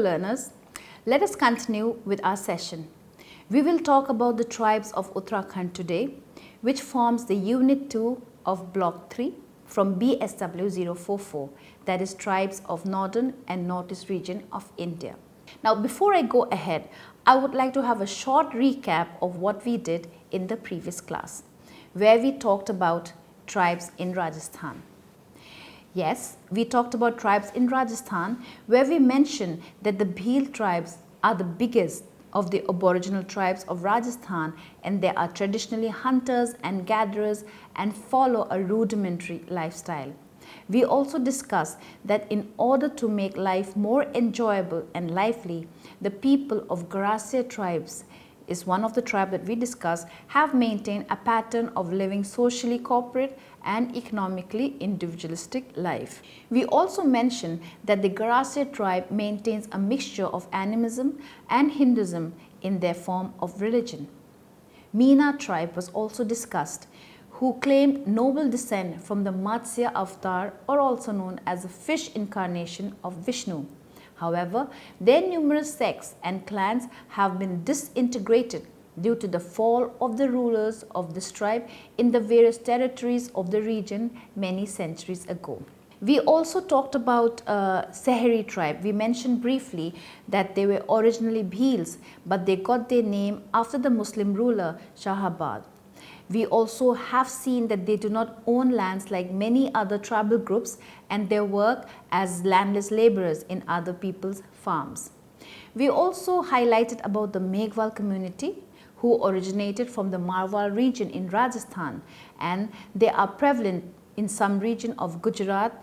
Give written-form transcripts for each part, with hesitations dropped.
learners, let us continue with our session. We will talk about the tribes of Uttarakhand today, which forms the Unit 2 of Block 3 from BSW 044, that is Tribes of Northern and Northeast region of India. Now, before I go ahead, I would like to have a short recap of what we did in the previous class, where we talked about tribes in Rajasthan. Yes, we talked about tribes in Rajasthan, where we mentioned that the Bhil tribes are the biggest of the aboriginal tribes of Rajasthan, and they are traditionally hunters and gatherers and follow a rudimentary lifestyle. We also discussed that in order to make life more enjoyable and lively, the people of Gracia tribes is one of the tribes that we discussed, have maintained a pattern of living socially corporate and economically individualistic life. We also mentioned that the Gracia tribe maintains a mixture of animism and Hinduism in their form of religion. Meena tribe was also discussed, who claimed noble descent from the Matsya avatar, or also known as a fish incarnation of Vishnu. However, their numerous sects and clans have been disintegrated due to the fall of the rulers of this tribe in the various territories of the region many centuries ago. We also talked about Sehri tribe. We mentioned briefly that they were originally Bhils, but they got their name after the Muslim ruler Shahabad. We also have seen that they do not own lands like many other tribal groups, and they work as landless laborers in other people's farms. We also highlighted about the Meghwal community, who originated from the Marwar region in Rajasthan, and they are prevalent in some region of Gujarat.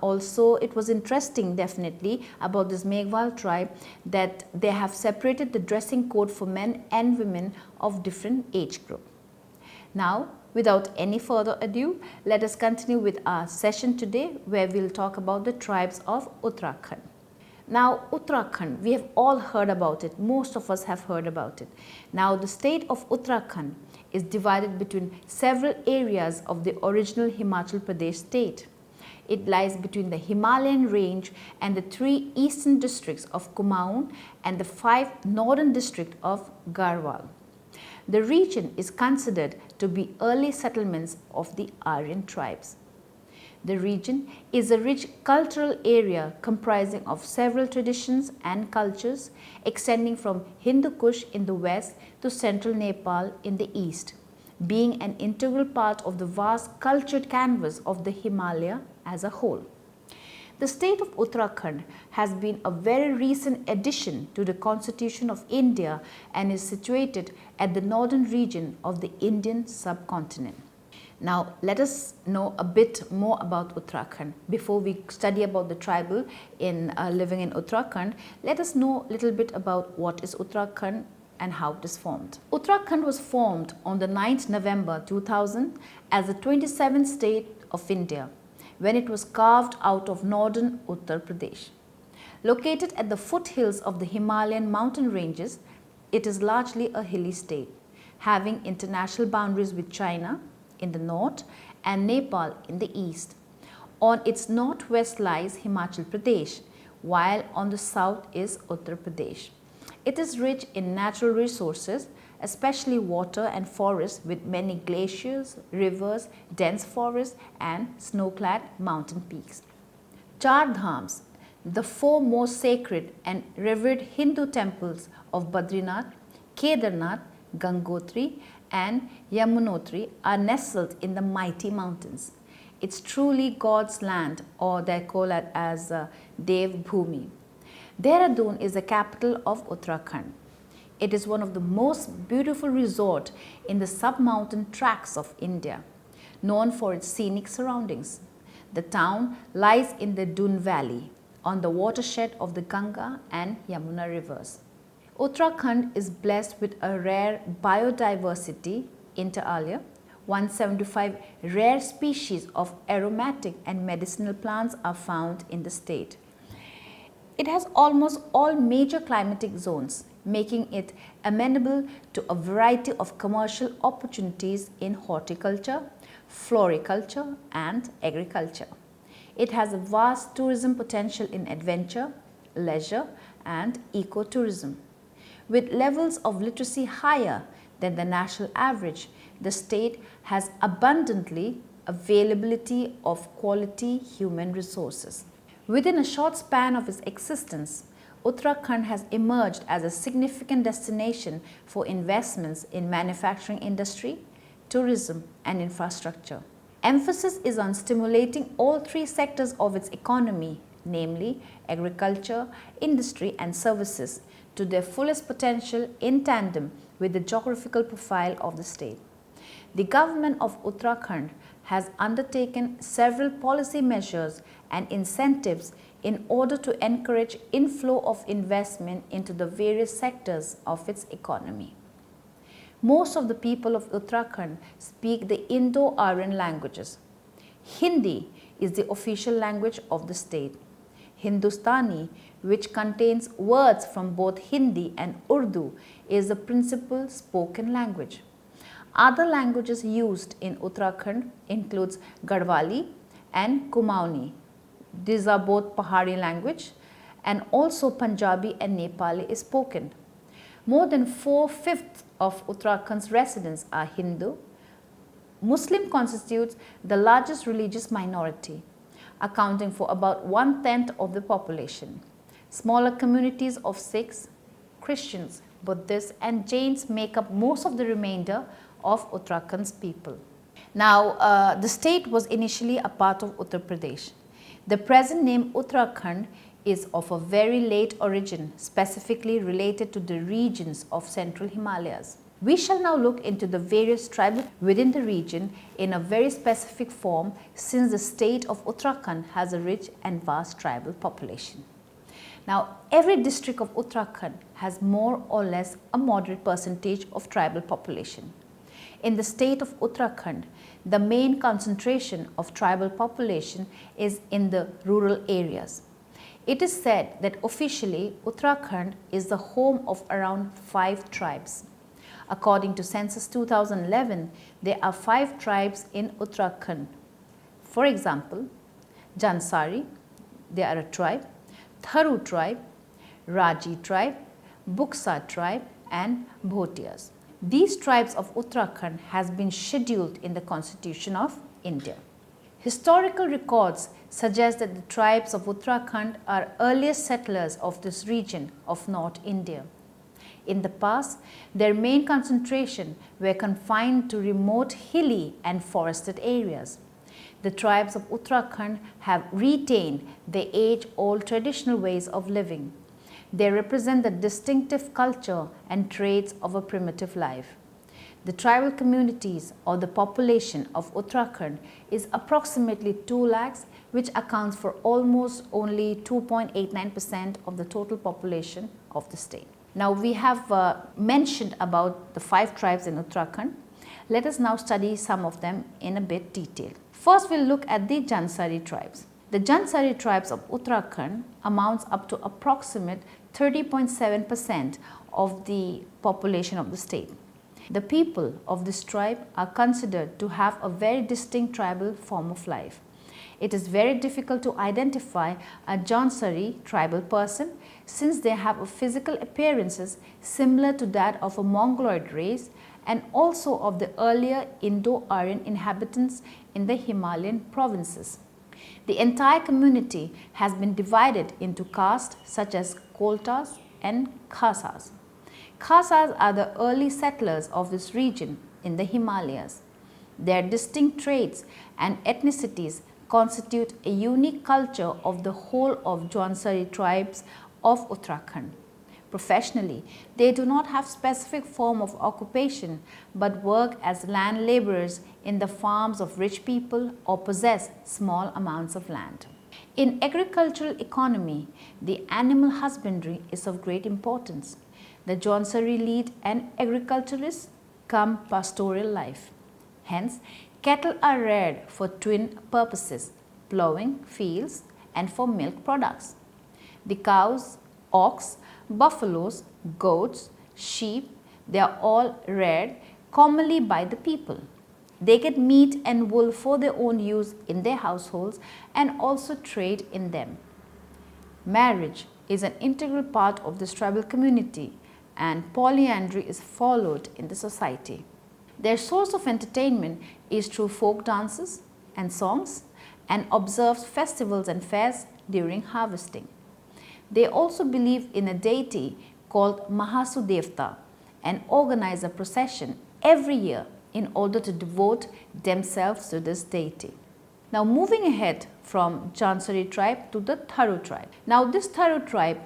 Also, it was interesting definitely about this Meghwal tribe that they have separated the dressing code for men and women of different age group. Now, without any further ado, let us continue with our session today, where we will talk about the tribes of Uttarakhand. Now, Uttarakhand, we have all heard about it. Most of us have heard about it. Now, the state of Uttarakhand is divided between several areas of the original Himachal Pradesh state. It lies between the Himalayan range and the 3 eastern districts of Kumaon and the 5 northern districts of Garhwal. The region is considered to be early settlements of the Aryan tribes. The region is a rich cultural area comprising of several traditions and cultures, extending from Hindu Kush in the west to central Nepal in the east, being an integral part of the vast cultured canvas of the Himalaya as a whole. The state of Uttarakhand has been a very recent addition to the Constitution of India and is situated at the northern region of the Indian subcontinent. Now, let us know a bit more about Uttarakhand. Before we study about the tribal living in Uttarakhand, let us know a little bit about what is Uttarakhand and how it is formed. Uttarakhand was formed on the 9th November 2000 as the 27th state of India, when it was carved out of northern Uttar Pradesh. Located at the foothills of the Himalayan mountain ranges, it is largely a hilly state, having international boundaries with China in the north and Nepal in the east. On its northwest lies Himachal Pradesh, while on the south is Uttar Pradesh. It is rich in natural resources, especially water and forests, with many glaciers, rivers, dense forests and snow-clad mountain peaks. Char Dhams, the 4 most sacred and revered Hindu temples of Badrinath, Kedarnath, Gangotri and Yamunotri, are nestled in the mighty mountains. It's truly God's land, or they call it as Dev Bhumi. Dehradun is the capital of Uttarakhand. It is one of the most beautiful resorts in the sub-mountain tracts of India, known for its scenic surroundings. The town lies in the Dun Valley, on the watershed of the Ganga and Yamuna rivers. Uttarakhand is blessed with a rare biodiversity, inter alia. 175 rare species of aromatic and medicinal plants are found in the state. It has almost all major climatic zones, making it amenable to a variety of commercial opportunities in horticulture, floriculture and agriculture. It has a vast tourism potential in adventure, leisure, and ecotourism. With levels of literacy higher than the national average, the state has abundantly availability of quality human resources. Within a short span of its existence, Uttarakhand has emerged as a significant destination for investments in manufacturing industry, tourism and infrastructure. Emphasis is on stimulating all three sectors of its economy, namely agriculture, industry and services, to their fullest potential in tandem with the geographical profile of the state. The government of Uttarakhand has undertaken several policy measures and incentives in order to encourage inflow of investment into the various sectors of its economy. Most of the people of Uttarakhand speak the Indo-Aryan languages. Hindi is the official language of the state. Hindustani, which contains words from both Hindi and Urdu, is the principal spoken language. Other languages used in Uttarakhand includes Garhwali and Kumaoni. These are both Pahari language, and also Punjabi and Nepali is spoken. More than 4/5 of Uttarakhand's residents are Hindu. Muslim constitutes the largest religious minority, accounting for about 1/10 of the population. Smaller communities of Sikhs, Christians, Buddhists and Jains make up most of the remainder of Uttarakhand's people. Now, the state was initially a part of Uttar Pradesh. The present name Uttarakhand is of a very late origin, specifically related to the regions of central Himalayas. We shall now look into the various tribes within the region in a very specific form, since the state of Uttarakhand has a rich and vast tribal population. Now, every district of Uttarakhand has more or less a moderate percentage of tribal population. In the state of Uttarakhand, the main concentration of tribal population is in the rural areas. It is said that officially Uttarakhand is the home of around 5 tribes. According to Census 2011, there are 5 tribes in Uttarakhand. For example, Jansari, they are a tribe, Tharu tribe, Raji tribe, Buksa tribe and Bhotiyas. These tribes of Uttarakhand has been scheduled in the Constitution of India. Historical records suggest that the tribes of Uttarakhand are earliest settlers of this region of North India. In the past, their main concentration were confined to remote hilly and forested areas. The tribes of Uttarakhand have retained their age-old traditional ways of living. They represent the distinctive culture and traits of a primitive life. The tribal communities or the population of Uttarakhand is approximately 2 lakhs, which accounts for almost only 2.89% of the total population of the state. Now, we have mentioned about the 5 tribes in Uttarakhand. Let us now study some of them in a bit detail. First, we'll look at the Jansari tribes. The Jansari tribes of Uttarakhand amounts up to approximate 30.7% of the population of the state. The people of this tribe are considered to have a very distinct tribal form of life. It is very difficult to identify a Jansari tribal person, since they have a physical appearances similar to that of a Mongoloid race and also of the earlier Indo-Aryan inhabitants in the Himalayan provinces. The entire community has been divided into castes such as Koltas and Khasas. Khasas are the early settlers of this region in the Himalayas. Their distinct traits and ethnicities constitute a unique culture of the whole of Jansari tribes of Uttarakhand. Professionally, they do not have specific form of occupation but work as land laborers in the farms of rich people or possess small amounts of land. In agricultural economy, the animal husbandry is of great importance. The Jansari lead an agriculturist cum pastoral life. Hence, cattle are reared for twin purposes: ploughing fields and for milk products. The cows, ox, buffaloes, goats, sheep, they are all reared commonly by the people. They get meat and wool for their own use in their households and also trade in them. Marriage is an integral part of this tribal community and polyandry is followed in the society. Their source of entertainment is through folk dances and songs and observes festivals and fairs during harvesting. They also believe in a deity called Mahasudevta and organize a procession every year in order to devote themselves to this deity. Now moving ahead from Chansari tribe to the Tharu tribe. Now this Tharu tribe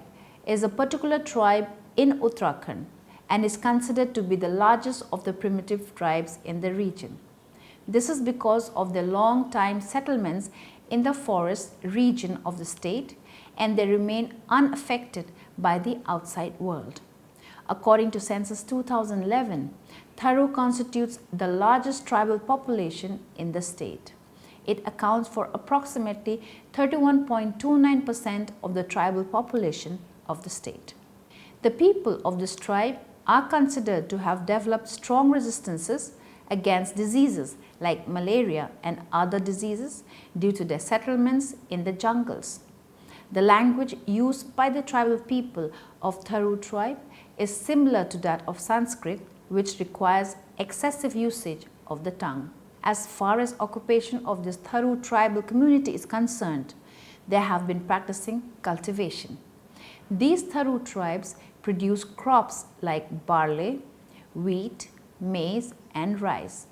is a particular tribe in Uttarakhand and is considered to be the largest of the primitive tribes in the region. This is because of their long time settlements in the forest region of the state and they remain unaffected by the outside world. According to Census 2011, Tharu constitutes the largest tribal population in the state. It accounts for approximately 31.29% of the tribal population of the state. The people of this tribe are considered to have developed strong resistances against diseases like malaria and other diseases due to their settlements in the jungles. The language used by the tribal people of Tharu tribe is similar to that of Sanskrit, which requires excessive usage of the tongue. As far as occupation of this Tharu tribal community is concerned, they have been practicing cultivation. These Tharu tribes produce crops like barley, wheat, maize and rice.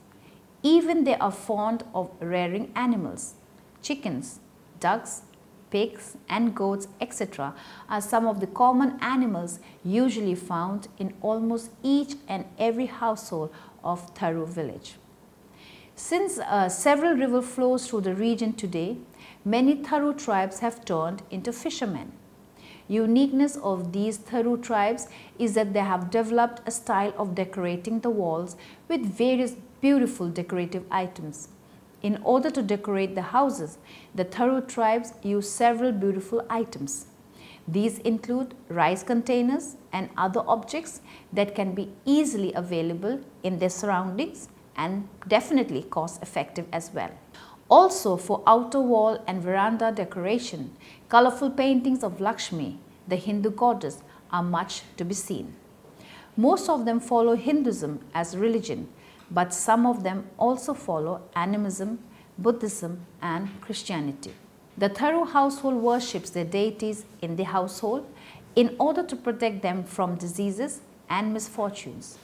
Even they are fond of rearing animals. Chickens, ducks, pigs and goats, etc. are some of the common animals usually found in almost each and every household of Tharu village. Since several rivers flow through the region today, many Tharu tribes have turned into fishermen. Uniqueness of these Tharu tribes is that they have developed a style of decorating the walls with various beautiful decorative items. In order to decorate the houses, the Tharu tribes use several beautiful items. These include rice containers and other objects that can be easily available in their surroundings and definitely cost effective as well. Also for outer wall and veranda decoration, colorful paintings of Lakshmi, the Hindu goddess, are much to be seen. Most of them follow Hinduism as religion, but some of them also follow animism, Buddhism and Christianity. The Tharu household worships their deities in the household in order to protect them from diseases and misfortunes.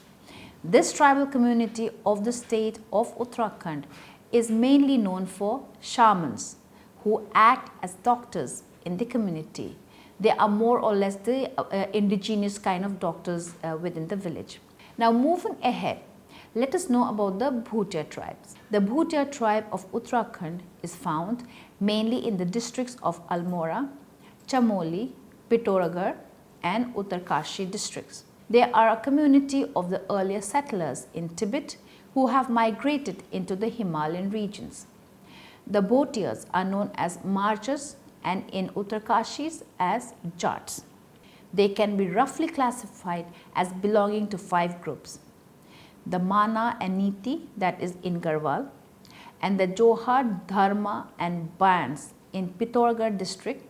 This tribal community of the state of Uttarakhand is mainly known for shamans who act as doctors in the community. They are more or less the indigenous kind of doctors within the village. Now moving ahead, let us know about the Bhutia tribes. The Bhutia tribe of Uttarakhand is found mainly in the districts of Almora, Chamoli, Pithoragarh and Uttarkashi districts. They are a community of the earlier settlers in Tibet who have migrated into the Himalayan regions. The Bhotias are known as Marchas and in Uttarkashis as Jats. They can be roughly classified as belonging to 5 groups. The Mana and Niti, that is in Garhwal, and the Johar, Dharma and Bands in Pithoragarh district.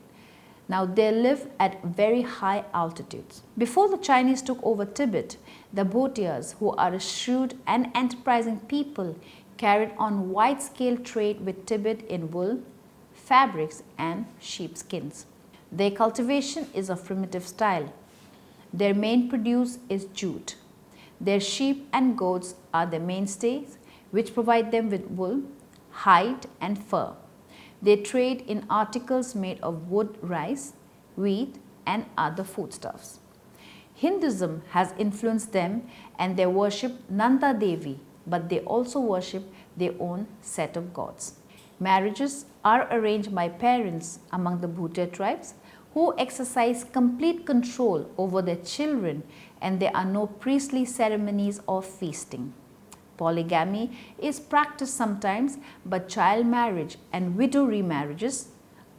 Now they live at very high altitudes. Before the Chinese took over Tibet, the Bhotias, who are a shrewd and enterprising people, carried on wide-scale trade with Tibet in wool, fabrics and sheepskins. Their cultivation is of primitive style. Their main produce is jute. Their sheep and goats are their mainstays, which provide them with wool, hide and fur. They trade in articles made of wood, rice, wheat and other foodstuffs. Hinduism has influenced them and they worship Nanda Devi, but they also worship their own set of gods. Marriages are arranged by parents among the Bhutia tribes who exercise complete control over their children and there are no priestly ceremonies or feasting. Polygamy is practiced sometimes, but child marriage and widow remarriages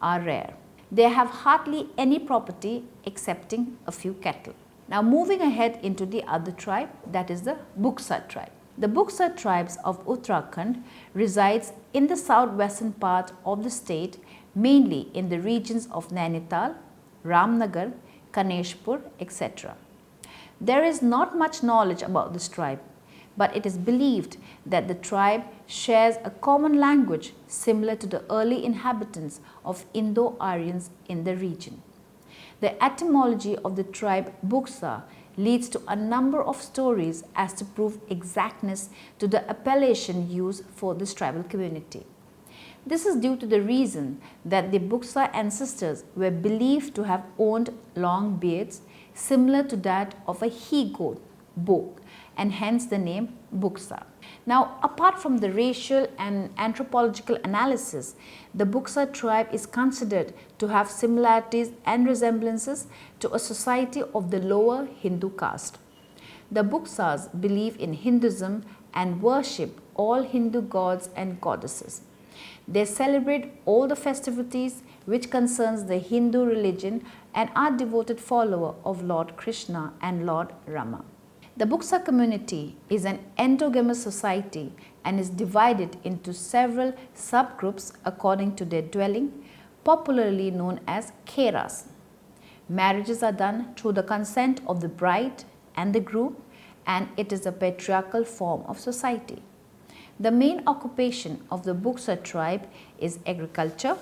are rare. They have hardly any property excepting a few cattle. Now moving ahead into the other tribe, that is the Buksar tribe. The Buksar tribes of Uttarakhand resides in the southwestern part of the state, mainly in the regions of Nainital, Ramnagar, Kaneshpur, etc. There is not much knowledge about this tribe, but it is believed that the tribe shares a common language similar to the early inhabitants of Indo-Aryans in the region. The etymology of the tribe Buksa leads to a number of stories as to prove exactness to the appellation used for this tribal community. This is due to the reason that the Buksa ancestors were believed to have owned long beards similar to that of a he-goat, Bok, and hence the name Buksa. Now, apart from the racial and anthropological analysis, the Buksa tribe is considered to have similarities and resemblances to a society of the lower Hindu caste. The Buksas believe in Hinduism and worship all Hindu gods and goddesses. They celebrate all the festivities which concerns the Hindu religion and are devoted follower of Lord Krishna and Lord Rama. The Buksa community is an endogamous society and is divided into several subgroups according to their dwelling, popularly known as Kheras. Marriages are done through the consent of the bride and the groom, and it is a patriarchal form of society. The main occupation of the Buksa tribe is agriculture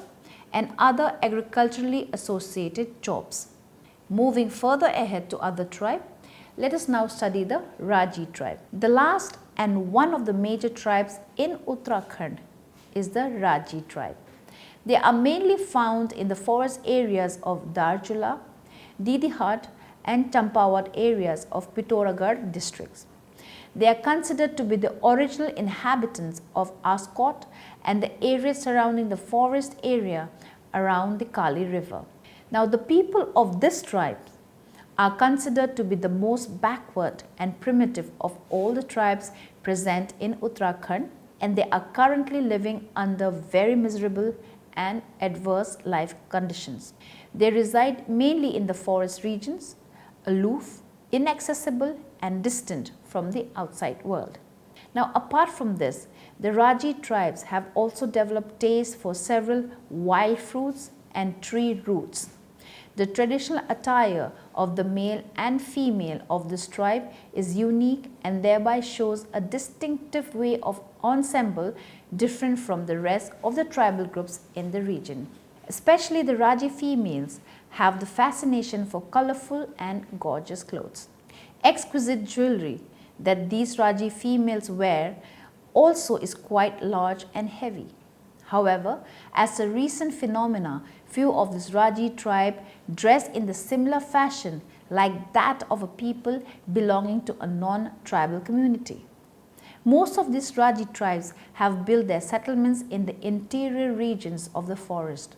and other agriculturally associated jobs. Moving further ahead to other tribes, let us now study the Raji tribe. The last and one of the major tribes in Uttarakhand is the Raji tribe. They are mainly found in the forest areas of Darjula, Didihat and Champawat areas of Pithoragarh districts. They are considered to be the original inhabitants of Ascot and the area surrounding the forest area around the Kali river. Now, the people of this tribe are considered to be the most backward and primitive of all the tribes present in Uttarakhand, and they are currently living under very miserable and adverse life conditions. They reside mainly in the forest regions, aloof, inaccessible and distant from the outside world. Now, apart from this, the Raji tribes have also developed taste for several wild fruits and tree roots. The traditional attire of the male and female of this tribe is unique and thereby shows a distinctive way of ensemble different from the rest of the tribal groups in the region. Especially the Raji females have the fascination for colorful and gorgeous clothes. Exquisite jewelry that these Raji females wear also is quite large and heavy. However, as a recent phenomena, few of this Raji tribe dress in the similar fashion like that of a people belonging to a non-tribal community. Most of these Raji tribes have built their settlements in the interior regions of the forest.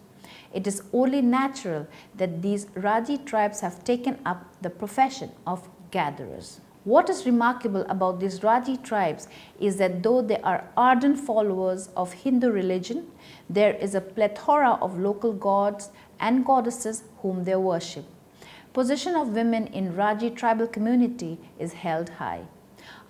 It is only natural that these Raji tribes have taken up the profession of gatherers. What is remarkable about these Raji tribes is that though they are ardent followers of Hindu religion, there is a plethora of local gods and goddesses whom they worship. Position of women in Raji tribal community is held high.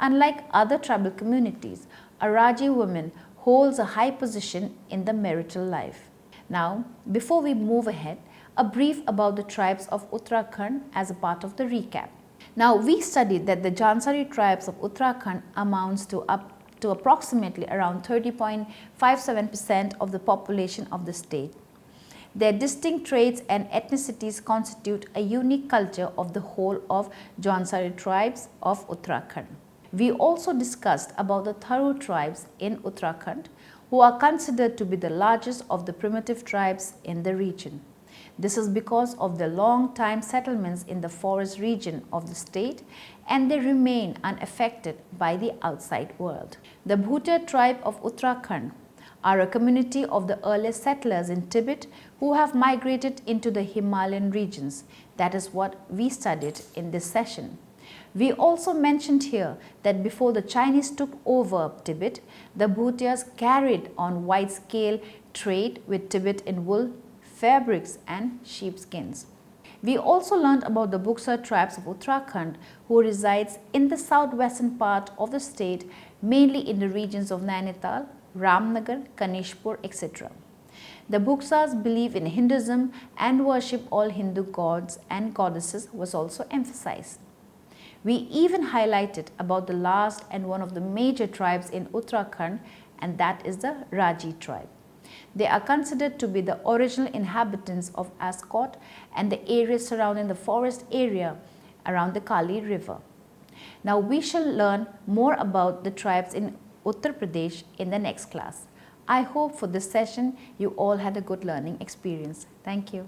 Unlike other tribal communities, a Raji woman holds a high position in the marital life. Now, before we move ahead, a brief about the tribes of Uttarakhand as a part of the recap. Now, we studied that the Jansari tribes of Uttarakhand amounts to up to approximately around 30.57% of the population of the state. Their distinct traits and ethnicities constitute a unique culture of the whole of Jansari tribes of Uttarakhand. We also discussed about the Tharu tribes in Uttarakhand, who are considered to be the largest of the primitive tribes in the region. This is because of their long-time settlements in the forest region of the state, and they remain unaffected by the outside world. The Bhutia tribe of Uttarakhand are a community of the earliest settlers in Tibet who have migrated into the Himalayan regions. That is what we studied in this session. We also mentioned here that before the Chinese took over Tibet, the Bhutias carried on wide-scale trade with Tibet in wool, fabrics and sheepskins. We also learned about the Buksa tribes of Uttarakhand, who resides in the southwestern part of the state, mainly in the regions of Nainital, Ramnagar, Kanishpur, etc. The Buksas believe in Hinduism and worship all Hindu gods and goddesses was also emphasized. We even highlighted about the last and one of the major tribes in Uttarakhand, and that is the Raji tribe. They are considered to be the original inhabitants of Ascot and the area surrounding the forest area around the Kali river. Now we shall learn more about the tribes in Uttar Pradesh in the next class. I hope for this session you all had a good learning experience. Thank you.